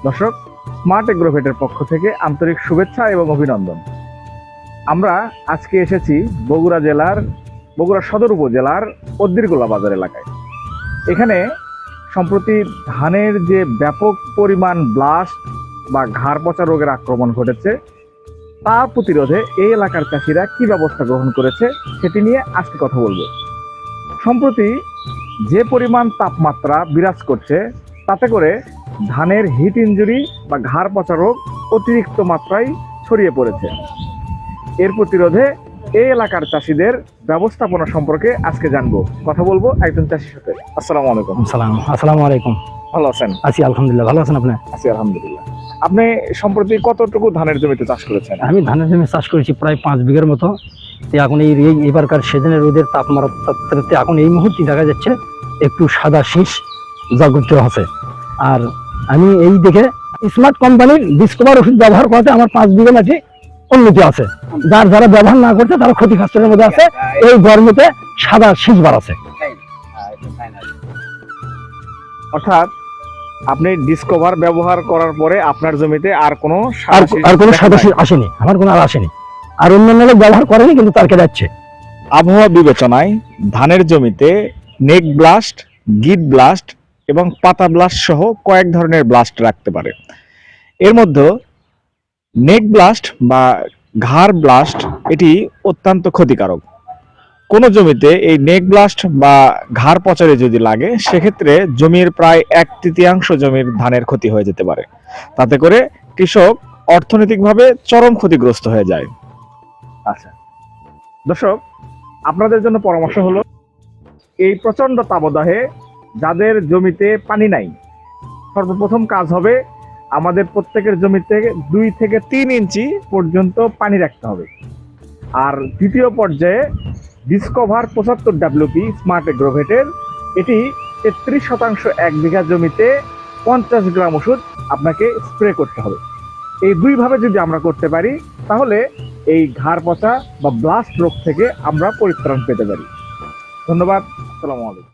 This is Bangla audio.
দর্শক, স্মার্ট এগ্রোভেটের পক্ষ থেকে আন্তরিক শুভেচ্ছা এবং অভিনন্দন। আমরা আজকে এসেছি বগুড়া সদর উপজেলার অদ্দিরগোলা বাজার এলাকায়। এখানে সম্প্রতি ধানের যে ব্যাপক পরিমাণ ব্লাস্ট বা ঘাড় পচা রোগের আক্রমণ ঘটেছে, তার প্রতিরোধে এই এলাকার চাষিরা কি ব্যবস্থা গ্রহণ করেছে সেটি নিয়ে আজকে কথা বলবো। সম্প্রতি যে পরিমাণ তাপমাত্রা বিরাজ করছে, তাতে করে ধানের হিট ইনজুরি বা ঘাড় পচা রোগ অতিরিক্ত মাত্রায় ছড়িয়ে পড়েছে। এর প্রতিরোধে এই এলাকার চাষিদের ব্যবস্থাপনা সম্পর্কে আজকে জানবো, কথা বলবো একজন চাষির সাথে। আসসালামু আলাইকুম। আসসালামু আলাইকুম। ভালো আছেন? আছি আলহামদুলিল্লাহ। ভালো আছেন আপনি? আছি আলহামদুলিল্লাহ। আপনি সম্প্রতি কতটুকু ধানের জমিতে চাষ করেছেন? আমি ধানের জমি চাষ করেছি প্রায় 5 বিঘার মতো। তো এখন এবারকার সিজনের রোদের তাপমাত্রাতে এখন এই মুহূর্তে দেখা যাচ্ছে একটু সাদা শীষ জাগ্রত আছে। আর আমি এই দেখে স্মার্ট কোম্পানির ডিসকভার ওষুধ ব্যবহার করতে আমার 5 বিঘা মাটি উন্নতি আছে। যারা ব্যবহার না করছে তারা ক্ষতিগ্রস্তের মধ্যে আছে। এই গরমেতে সাদা শীষ বাড়াচ্ছে। অর্থাৎ আপনি ডিসকভার ব্যবহার করার পরে আপনার জমিতে আর কোনো সাদা শীষ আসেনি, আমার কোনো আর আসেনি। আর অন্যান্য লোক ব্যবহার করেনি, কিন্তু তার কে যাচ্ছে। আবহাওয়া বিবেচনায় ধানের জমিতে নেক ব্লাস্ট, গিট ব্লাস্ট এবং পাতা ব্লাস্ট সহ কয়েক ধরনের ব্লাস্ট রাখতে পারে। এর মধ্যে নেক ব্লাস্ট বা ঘাড় ব্লাস্ট এটি অত্যন্ত ক্ষতিকারক। কোনো জমিতে এই নেক ব্লাস্ট বা ঘাড় পচারে যদি লাগে, সেক্ষেত্রে জমির প্রায় 1/3 জমির ধানের ক্ষতি হয়ে যেতে পারে। তাতে করে কৃষক অর্থনৈতিকভাবে চরম ক্ষতিগ্রস্ত হয়ে যায়। আচ্ছা দর্শক, আপনাদের জন্য পরামর্শ হলো, এই প্রচন্ড তাপদাহে যাদের জমিতে পানি নাই, সর্বপ্রথম কাজ হবে আমাদের প্রত্যেকের জমিতে 2 থেকে 3 ইঞ্চি পর্যন্ত পানি রাখতে হবে। আর দ্বিতীয় পর্যায়ে ডিসকভার 75WP স্মার্ট এগ্রোভেটের এটি 33% 1 বিঘা জমিতে 50 গ্রাম ওষুধ আপনাকে স্প্রে করতে হবে। এই দুইভাবে যদি আমরা করতে পারি, তাহলে এই ঘাড় পচা বা ব্লাস্ট রোগ থেকে আমরা পরিত্রাণ পেতে পারি। ধন্যবাদ। আসসালামু আলাইকুম।